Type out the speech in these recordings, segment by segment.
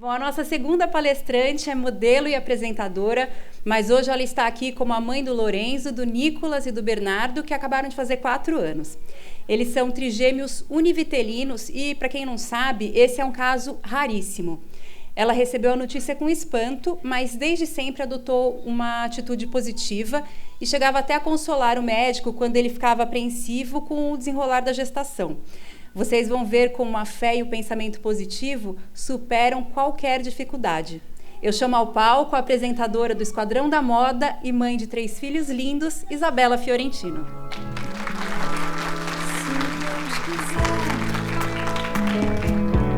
Bom, a nossa segunda palestrante é modelo e apresentadora, mas hoje ela está aqui como a mãe do Lorenzo, do Nicolas e do Bernardo, que acabaram de fazer 4 anos. Eles são trigêmeos univitelinos e, para quem não sabe, esse é um caso raríssimo. Ela recebeu a notícia com espanto, mas desde sempre adotou uma atitude positiva e chegava até a consolar o médico quando ele ficava apreensivo com o desenrolar da gestação. Vocês vão ver como a fé e o pensamento positivo superam qualquer dificuldade. Eu chamo ao palco a apresentadora do Esquadrão da Moda e mãe de 3 filhos lindos, Isabela Fiorentino. Se Deus quiser,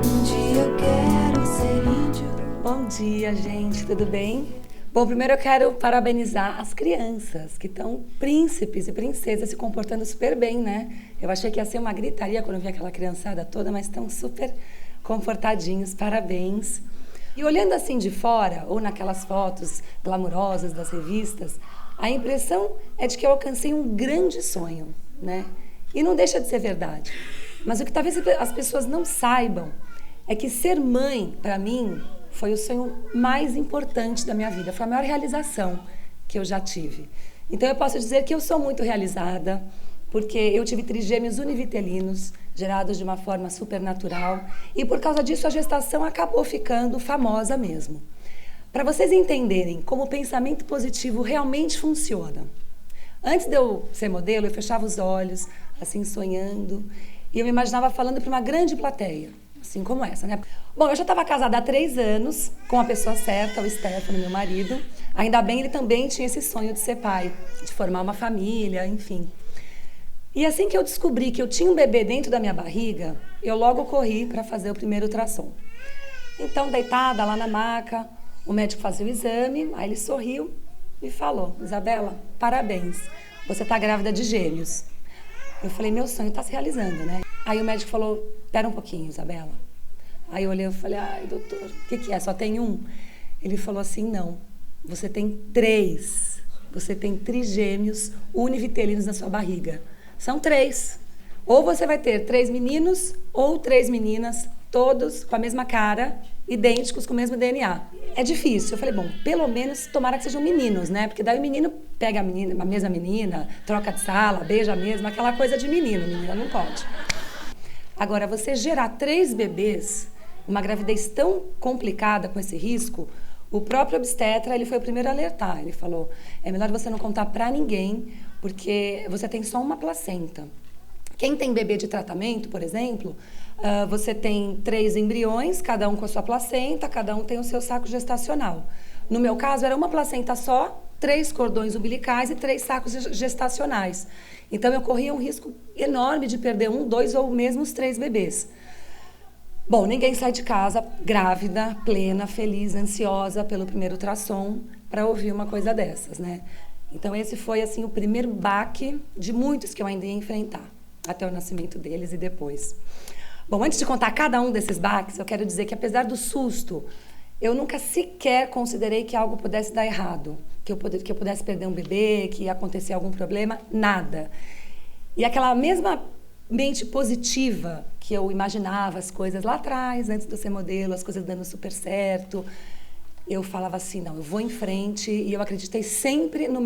um dia eu quero ser índio. Bom dia, gente, tudo bem? Bom, primeiro eu quero parabenizar as crianças, que estão príncipes e princesas se comportando super bem, né? Eu achei que ia ser uma gritaria quando eu vi aquela criançada toda, mas estão super comportadinhos, parabéns. E olhando assim de fora, ou naquelas fotos glamourosas das revistas, a impressão é de que eu alcancei um grande sonho, né? E não deixa de ser verdade. Mas o que talvez as pessoas não saibam é que ser mãe, para mim, foi o sonho mais importante da minha vida. Foi a maior realização que eu já tive. Então, eu posso dizer que eu sou muito realizada, porque eu tive trigêmeos univitelinos, gerados de uma forma supernatural, e por causa disso a gestação acabou ficando famosa mesmo. Para vocês entenderem como o pensamento positivo realmente funciona. Antes de eu ser modelo, eu fechava os olhos, assim, sonhando, e eu me imaginava falando para uma grande plateia, assim como essa, né? Bom, eu já estava casada há 3 anos com a pessoa certa, o Stefano, meu marido. Ainda bem, ele também tinha esse sonho de ser pai, de formar uma família, enfim. E assim que eu descobri que eu tinha um bebê dentro da minha barriga, eu logo corri para fazer o primeiro ultrassom. Então, deitada lá na maca, o médico fazia o exame, aí ele sorriu e falou: Isabela, parabéns, você está grávida de gêmeos. Eu falei: meu sonho está se realizando, né? Aí o médico falou: espera um pouquinho, Isabela. Aí eu olhei e falei: ai, doutor, o que é? Só tem um? Ele falou assim: não, você tem 3. Você tem trigêmeos univitelinos na sua barriga. São 3. Ou você vai ter 3 meninos ou 3 meninas, todos com a mesma cara, idênticos, com o mesmo DNA. É difícil. Eu falei: bom, pelo menos tomara que sejam meninos, né? Porque daí o menino pega a mesma menina, troca de sala, beija a mesma, aquela coisa de menino. Menina não pode. Agora, você gerar 3 bebês, uma gravidez tão complicada com esse risco, o próprio obstetra, ele foi o primeiro a alertar. Ele falou: é melhor você não contar para ninguém, porque você tem só uma placenta. Quem tem bebê de tratamento, por exemplo, você tem 3 embriões, cada um com a sua placenta, cada um tem o seu saco gestacional. No meu caso, era uma placenta só, 3 cordões umbilicais e 3 sacos gestacionais. Então, eu corria um risco enorme de perder 1, 2 ou mesmo os 3 bebês. Bom, ninguém sai de casa grávida, plena, feliz, ansiosa pelo primeiro ultrassom para ouvir uma coisa dessas, né? Então, esse foi, assim, o primeiro baque de muitos que eu ainda ia enfrentar, até o nascimento deles e depois. Bom, antes de contar cada um desses baques, eu quero dizer que, apesar do susto, eu nunca sequer considerei que algo pudesse dar errado, que eu pudesse perder um bebê, que ia acontecer algum problema, nada. E aquela mesma mente positiva que eu imaginava as coisas lá atrás, antes de eu ser modelo, as coisas dando super certo, eu falava assim: não, eu vou em frente, e eu acreditei sempre no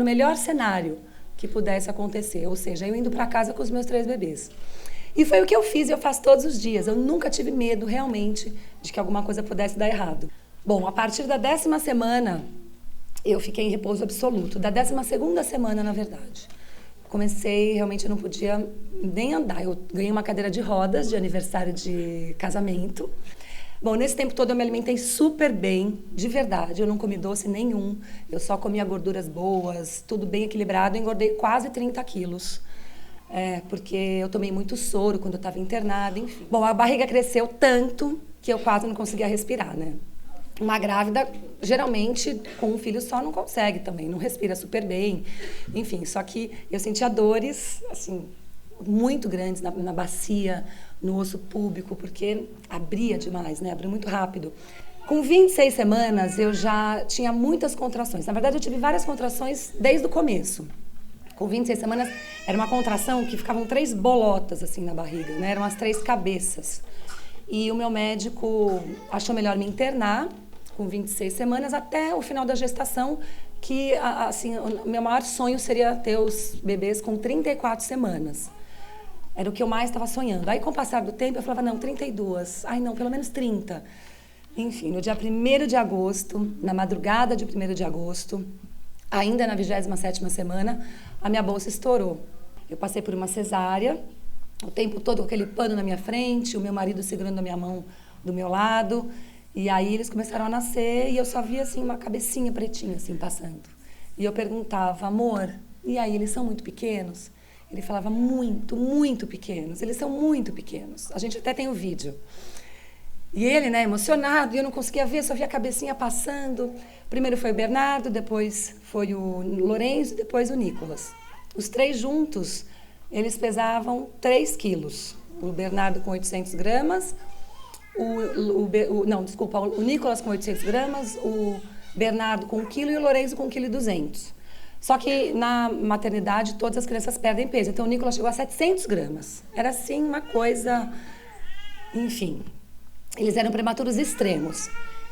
melhor cenário que pudesse acontecer, ou seja, eu indo para casa com os meus 3 bebês. E foi o que eu fiz e eu faço todos os dias. Eu nunca tive medo, realmente, de que alguma coisa pudesse dar errado. Bom, a partir da 10ª semana, eu fiquei em repouso absoluto. Da 12ª semana, na verdade. Comecei, realmente eu não podia nem andar. Eu ganhei uma cadeira de rodas de aniversário de casamento. Bom, nesse tempo todo eu me alimentei super bem, de verdade. Eu não comi doce nenhum. Eu só comia gorduras boas, tudo bem equilibrado. Eu engordei quase 30 quilos. Porque eu tomei muito soro quando eu estava internada, enfim. Bom, a barriga cresceu tanto que eu quase não conseguia respirar, né? Uma grávida, geralmente, com um filho só, não consegue também, não respira super bem. Enfim, só que eu sentia dores, assim, muito grandes na bacia, no osso púbico, porque abria demais, né? Abriu muito rápido. Com 26 semanas, eu já tinha muitas contrações. Na verdade, eu tive várias contrações desde o começo. Com 26 semanas, era uma contração que ficavam 3 bolotas, assim, na barriga, né? Eram as 3 cabeças. E o meu médico achou melhor me internar com 26 semanas até o final da gestação, que assim, o meu maior sonho seria ter os bebês com 34 semanas. Era o que eu mais estava sonhando. Aí, com o passar do tempo, eu falava, não, 32. Ai, não, pelo menos 30. Enfim, no dia 1º de agosto, na madrugada de 1º de agosto, ainda na 27ª semana, a minha bolsa estourou. Eu passei por uma cesárea, o tempo todo com aquele pano na minha frente, o meu marido segurando a minha mão do meu lado. E aí eles começaram a nascer e eu só via assim uma cabecinha pretinha assim passando. E eu perguntava, amor, e aí, eles são muito pequenos? Ele falava, muito, muito pequenos. Eles são muito pequenos. A gente até tem o vídeo. E ele, né, emocionado, e eu não conseguia ver, só via a cabecinha passando. Primeiro foi o Bernardo, depois foi o Lorenzo, depois o Nicolas. Os 3 juntos, eles pesavam 3 quilos. O Bernardo com 800 gramas, o Nicolas com 800 gramas, o Bernardo com 1 quilo e o Lorenzo com 1,2 kg. Só que na maternidade todas as crianças perdem peso. Então o Nicolas chegou a 700 gramas. Era assim uma coisa... Enfim, eles eram prematuros extremos.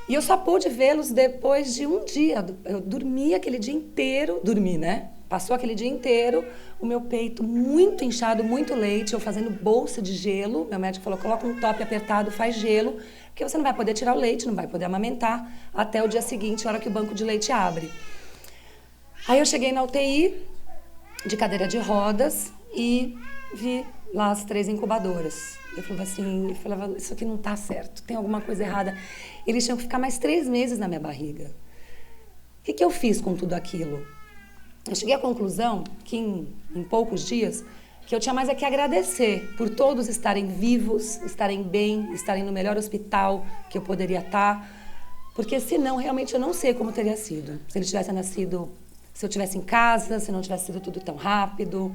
E eu só pude vê-los depois de um dia. Eu dormi aquele dia inteiro. Dormi, né? Passou aquele dia inteiro, o meu peito muito inchado, muito leite, eu fazendo bolsa de gelo. Meu médico falou, coloca um top apertado, faz gelo, porque você não vai poder tirar o leite, não vai poder amamentar até o dia seguinte, a hora que o banco de leite abre. Aí eu cheguei na UTI, de cadeira de rodas, e vi lá as 3 incubadoras. Eu falava, isso aqui não tá certo, tem alguma coisa errada. Eles tinham que ficar mais 3 meses na minha barriga. O que eu fiz com tudo aquilo? Eu cheguei à conclusão que em poucos dias, que eu tinha mais é que agradecer por todos estarem vivos, estarem bem, estarem no melhor hospital que eu poderia estar, porque senão realmente eu não sei como teria sido. Se eles tivessem nascido, se eu tivesse em casa, se não tivesse sido tudo tão rápido.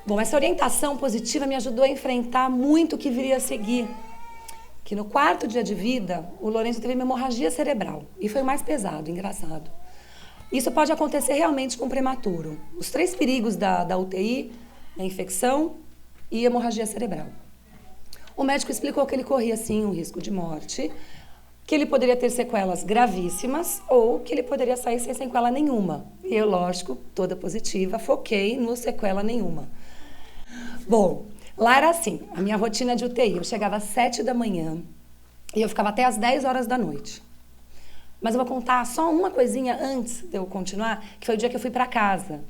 Bom, essa orientação positiva me ajudou a enfrentar muito o que viria a seguir. Que no 4º dia de vida, o Lorenzo teve uma hemorragia cerebral. E foi o mais pesado, engraçado. Isso pode acontecer realmente com prematuro. Os 3 perigos da UTI é infecção e hemorragia cerebral. O médico explicou que ele corria, sim, um risco de morte, que ele poderia ter sequelas gravíssimas ou que ele poderia sair sem sequela nenhuma. E eu, lógico, toda positiva, foquei no sequela nenhuma. Bom, lá era assim, a minha rotina de UTI. Eu chegava às 7 da manhã e eu ficava até às 10 horas da noite. Mas eu vou contar só uma coisinha antes de eu continuar, que foi o dia que eu fui para casa.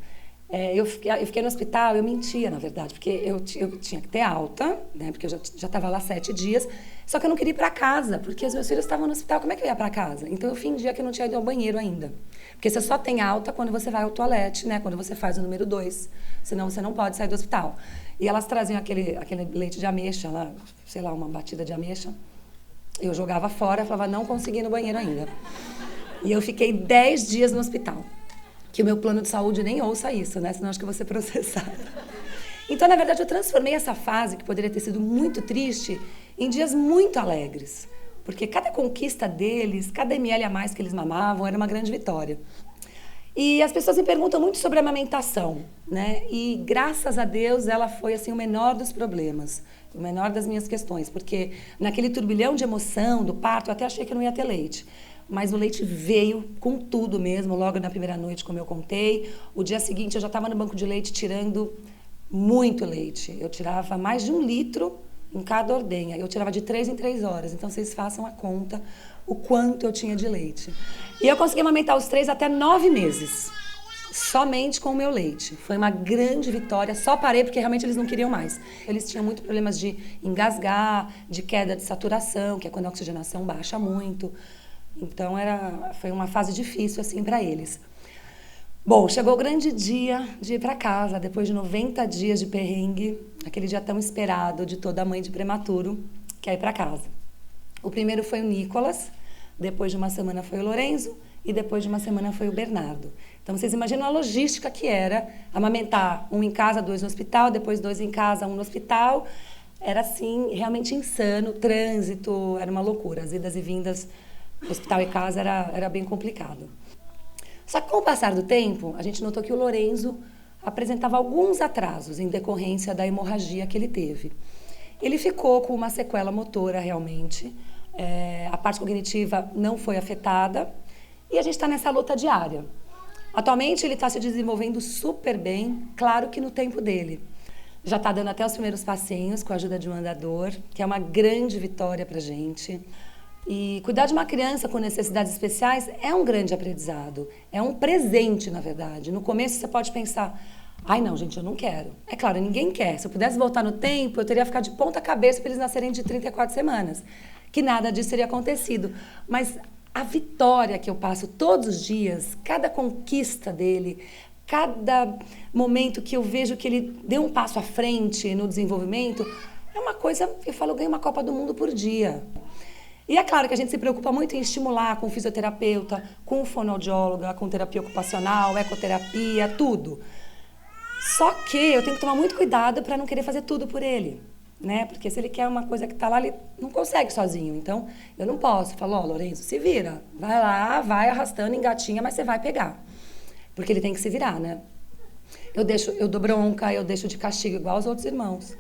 Eu fiquei no hospital, eu mentia, na verdade, porque eu tinha que ter alta, né, porque eu já estava lá 7 dias, só que eu não queria ir para casa, porque os meus filhos estavam no hospital, como é que eu ia para casa? Então eu fingia que eu não tinha ido ao banheiro ainda. Porque você só tem alta quando você vai ao toalete, né, quando você faz o número 2, senão você não pode sair do hospital. E elas traziam aquele leite de ameixa lá, sei lá, uma batida de ameixa. Eu jogava fora, falava, não consegui ir no banheiro ainda. E eu fiquei 10 dias no hospital. Que o meu plano de saúde nem ouça isso, né? Senão acho que eu vou ser processada. Então, na verdade, eu transformei essa fase, que poderia ter sido muito triste, em dias muito alegres. Porque cada conquista deles, cada ml a mais que eles mamavam, era uma grande vitória. E as pessoas me perguntam muito sobre a amamentação, né? E, graças a Deus, ela foi, assim, o menor dos problemas. O menor das minhas questões, porque naquele turbilhão de emoção do parto, eu até achei que eu não ia ter leite. Mas o leite veio com tudo mesmo, logo na primeira noite, como eu contei. O dia seguinte, eu já estava no banco de leite tirando muito leite. Eu tirava mais de 1 litro em cada ordenha. Eu tirava de 3 em 3 horas. Então, vocês façam a conta o quanto eu tinha de leite. E eu consegui amamentar os 3 até 9 meses. Somente com o meu leite. Foi uma grande vitória. Só parei porque realmente eles não queriam mais. Eles tinham muito problemas de engasgar, de queda de saturação, que é quando a oxigenação baixa muito. Então, foi uma fase difícil, assim, para eles. Bom, chegou o grande dia de ir para casa, depois de 90 dias de perrengue, aquele dia tão esperado de toda mãe de prematuro, que é ir para casa. O primeiro foi o Nicolas, depois de uma semana foi o Lorenzo, e depois de uma semana foi o Bernardo. Então, vocês imaginam a logística que era amamentar 1 em casa, 2 no hospital, depois 2 em casa, 1 no hospital. Era, assim, realmente insano, trânsito, era uma loucura. As idas e vindas, hospital e casa, era bem complicado. Só que, com o passar do tempo, a gente notou que o Lorenzo apresentava alguns atrasos em decorrência da hemorragia que ele teve. Ele ficou com uma sequela motora, realmente. A parte cognitiva não foi afetada. E a gente está nessa luta diária. Atualmente, ele está se desenvolvendo super bem, claro que no tempo dele. Já está dando até os primeiros passinhos com a ajuda de um andador, que é uma grande vitória para a gente. E cuidar de uma criança com necessidades especiais é um grande aprendizado. É um presente, na verdade. No começo, você pode pensar... Ai, não, gente, eu não quero. É claro, ninguém quer. Se eu pudesse voltar no tempo, eu teria ficado de ponta cabeça para eles nascerem de 34 semanas. Que nada disso teria acontecido. Mas a vitória que eu passo todos os dias, cada conquista dele, cada momento que eu vejo que ele deu um passo à frente no desenvolvimento, é uma coisa, eu falo, eu ganho uma Copa do Mundo por dia. E é claro que a gente se preocupa muito em estimular com fisioterapeuta, com fonoaudióloga, com terapia ocupacional, ecoterapia, tudo. Só que eu tenho que tomar muito cuidado para não querer fazer tudo por ele, né? Porque se ele quer uma coisa que está lá, ele não consegue sozinho. Então, eu não posso. Eu falo, ó, Lourenço, se vira. Vai lá, vai arrastando, engatinha, mas você vai pegar. Porque ele tem que se virar, né? Eu dou bronca, eu deixo de castigo igual aos outros irmãos.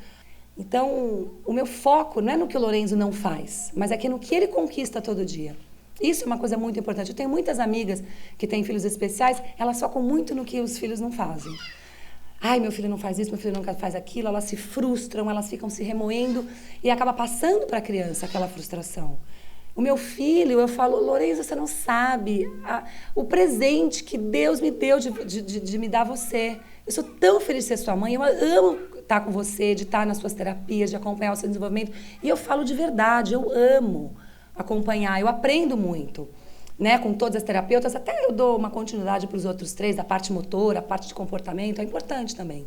Então, o meu foco não é no que o Lourenço não faz, mas é que no que ele conquista todo dia. Isso é uma coisa muito importante. Eu tenho muitas amigas que têm filhos especiais, elas focam muito no que os filhos não fazem. Ai, meu filho não faz isso, meu filho não faz aquilo, elas se frustram, elas ficam se remoendo e acaba passando para a criança aquela frustração. O meu filho, eu falo, Lourenço, você não sabe o presente que Deus me deu de me dar você. Eu sou tão feliz de ser sua mãe, eu amo estar com você, de estar nas suas terapias, de acompanhar o seu desenvolvimento. E eu falo de verdade, eu amo acompanhar, eu aprendo muito. Né, com todas as terapeutas, até eu dou uma continuidade para os outros 3, a parte motora, a parte de comportamento, é importante também.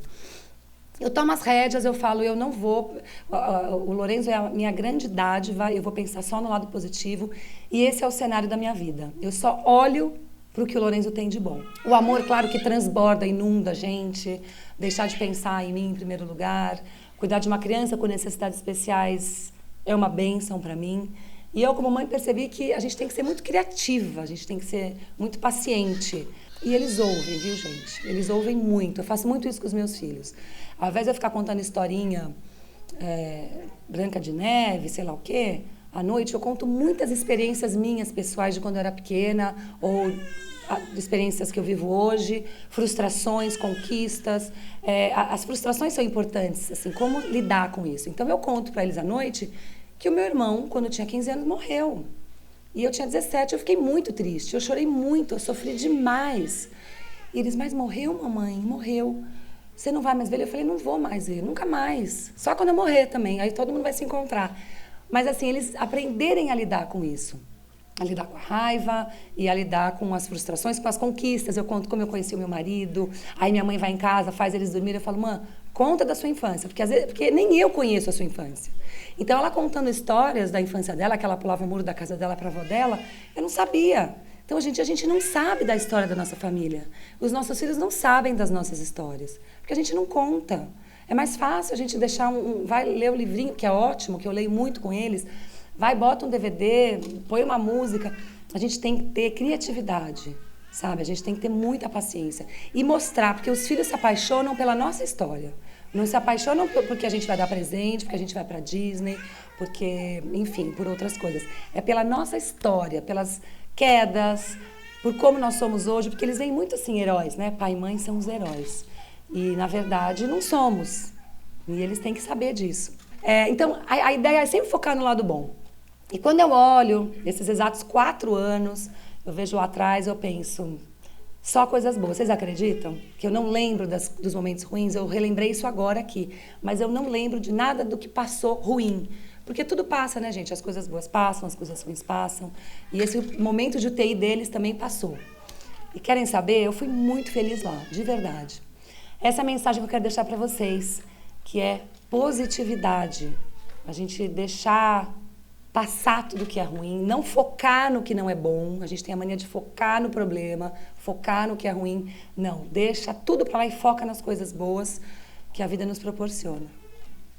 Eu tomo as rédeas, eu falo, eu não vou... O Lourenço é a minha grande dádiva, eu vou pensar só no lado positivo, e esse é o cenário da minha vida. Eu só olho para o que o Lourenço tem de bom. O amor, claro, que transborda, inunda a gente, deixar de pensar em mim em primeiro lugar, cuidar de uma criança com necessidades especiais é uma bênção para mim. E eu, como mãe, percebi que a gente tem que ser muito criativa, a gente tem que ser muito paciente. E eles ouvem, viu, gente? Eles ouvem muito. Eu faço muito isso com os meus filhos. Ao invés de eu ficar contando historinha Branca de Neve, sei lá o quê, à noite eu conto muitas experiências minhas, pessoais, de quando eu era pequena, ou experiências que eu vivo hoje, frustrações, conquistas. As frustrações são importantes, assim, como lidar com isso. Então, eu conto para eles à noite que o meu irmão, quando tinha 15 anos, morreu. E eu tinha 17, eu fiquei muito triste, eu chorei muito, eu sofri demais. E eles, mas morreu, mamãe? Morreu. Você não vai mais ver ele? Eu falei, não vou mais ver, nunca mais. Só quando eu morrer também, aí todo mundo vai se encontrar. Mas assim, eles aprenderem a lidar com isso. A lidar com a raiva e a lidar com as frustrações, com as conquistas. Eu conto como eu conheci o meu marido, aí minha mãe vai em casa, faz eles dormirem, eu falo, mãe, conta da sua infância, porque, às vezes, porque nem eu conheço a sua infância. Então, ela contando histórias da infância dela, que ela pulava o muro da casa dela para a avó dela, eu não sabia. Então, a gente não sabe da história da nossa família. Os nossos filhos não sabem das nossas histórias, porque a gente não conta. É mais fácil a gente deixar vai ler o livrinho, que é ótimo, que eu leio muito com eles, vai, bota um DVD, põe uma música. A gente tem que ter criatividade, sabe? A gente tem que ter muita paciência. E mostrar, porque os filhos se apaixonam pela nossa história. Não se apaixonam porque a gente vai dar presente, porque a gente vai para Disney, porque, enfim, por outras coisas. É pela nossa história, pelas quedas, por como nós somos hoje, porque eles veem muito assim, heróis, né? Pai e mãe são os heróis. E, na verdade, não somos. E eles têm que saber disso. Então, a ideia é sempre focar no lado bom. E quando eu olho esses exatos 4 anos, eu vejo lá atrás, eu penso, só coisas boas. Vocês acreditam? Que eu não lembro dos momentos ruins, eu relembrei isso agora aqui, mas eu não lembro de nada do que passou ruim. Porque tudo passa, né, gente? As coisas boas passam, as coisas ruins passam. E esse momento de UTI deles também passou. E querem saber? Eu fui muito feliz lá, de verdade. Essa é a mensagem que eu quero deixar para vocês, que é positividade. A gente deixar passar tudo que é ruim, não focar no que não é bom. A gente tem a mania de focar no problema, focar no que é ruim. Não, deixa tudo para lá e foca nas coisas boas que a vida nos proporciona.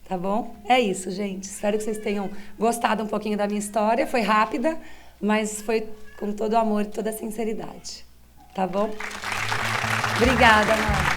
Tá bom? É isso, gente. Espero que vocês tenham gostado um pouquinho da minha história. Foi rápida, mas foi com todo o amor e toda a sinceridade. Tá bom? Obrigada, Mara.